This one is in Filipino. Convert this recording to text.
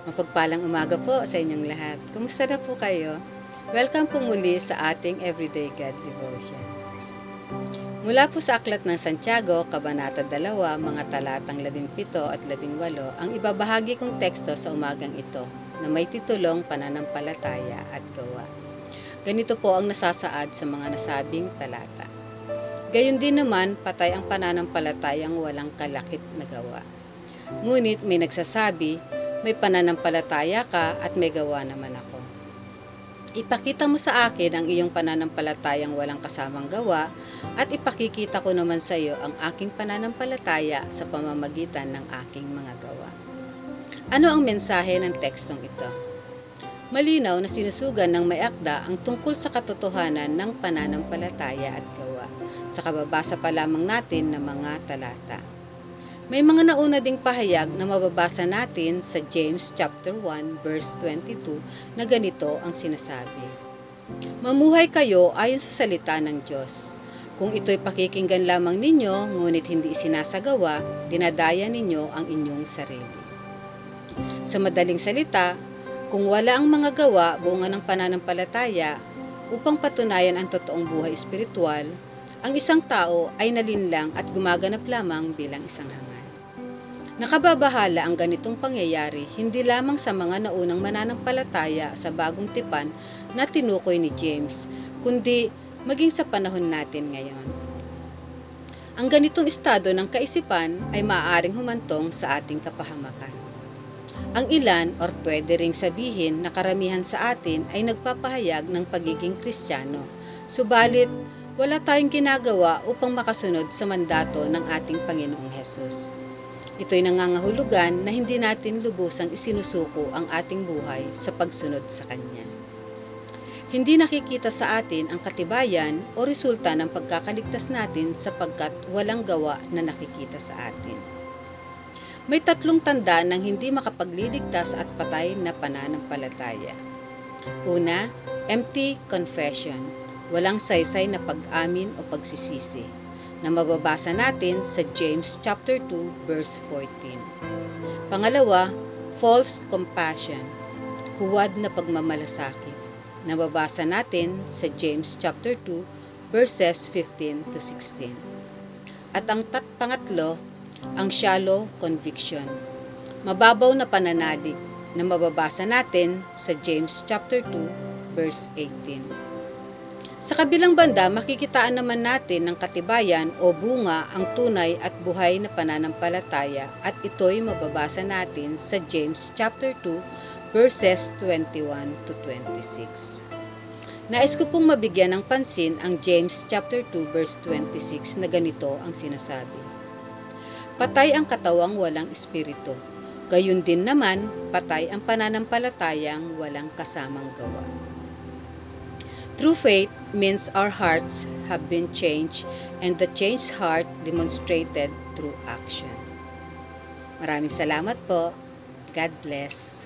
Mapagpalang umaga po sa inyong lahat. Kumusta na po kayo? Welcome po muli sa ating Everyday God Devotion. Mula po sa Aklat ng Santiago, Kabanata 2, mga talatang 17 at 18, ang ibabahagi kong teksto sa umagang ito na may titulong Pananampalataya at Gawa. Ganito po ang nasasaad sa mga nasabing talata. Gayon din naman, patay ang pananampalatayang walang kalakip na gawa. Ngunit may nagsasabi, may pananampalataya ka at may gawa naman ako. Ipakita mo sa akin ang iyong pananampalatayang walang kasamang gawa at ipakikita ko naman sa iyo ang aking pananampalataya sa pamamagitan ng aking mga gawa. Ano ang mensahe ng tekstong ito? Malinaw na sinusugan ng may akda ang tungkol sa katotohanan ng pananampalataya at gawa sa kababasa pa lamang natin ng mga talata. May mga nauna ding pahayag na mababasa natin sa James chapter 1 verse 22 na ganito ang sinasabi. Mamuhay kayo ayon sa salita ng Diyos. Kung ito'y pakikinggan lamang ninyo, ngunit hindi isinasagawa, dinadaya ninyo ang inyong sarili. Sa madaling salita, kung wala ang mga gawa bunga ng pananampalataya upang patunayan ang totoong buhay espiritual, ang isang tao ay nalinlang at gumaganap lamang bilang isang hangad. Nakababahala ang ganitong pangyayari hindi lamang sa mga naunang mananampalataya sa bagong tipan na tinukoy ni James, kundi maging sa panahon natin ngayon. Ang ganitong estado ng kaisipan ay maaaring humantong sa ating kapahamakan. Ang ilan or pwede ring sabihin na karamihan sa atin ay nagpapahayag ng pagiging Kristiyano, subalit wala tayong ginagawa upang makasunod sa mandato ng ating Panginoong Hesus. Ito'y nangangahulugan na hindi natin lubusang isinusuko ang ating buhay sa pagsunod sa Kanya. Hindi nakikita sa atin ang katibayan o resulta ng pagkakaligtas natin sapagkat walang gawa na nakikita sa atin. May tatlong tanda ng hindi makapagliligtas at patay na pananampalataya. Una, empty confession, walang saysay na pag-amin o pagsisisi, na mababasa natin sa James chapter 2 verse 14. Pangalawa, false compassion, huwad na pagmamalasakit, na mababasa natin sa James chapter 2 verses 15 to 16. At ang pangatlo, ang shallow conviction, mababaw na pananalig, na mababasa natin sa James chapter 2 verse 18. Sa kabilang banda, makikitaan naman natin ng katibayan o bunga ang tunay at buhay na pananampalataya at ito'y mababasa natin sa James chapter 2 verses 21 to 26. Nais ko pong mabigyan ng pansin ang James chapter 2 verse 26 na ganito ang sinasabi. Patay ang katawang walang espiritu, gayon din naman patay ang pananampalatayang walang kasamang gawa. True faith means our hearts have been changed and the changed heart demonstrated through action. Maraming salamat po. God bless.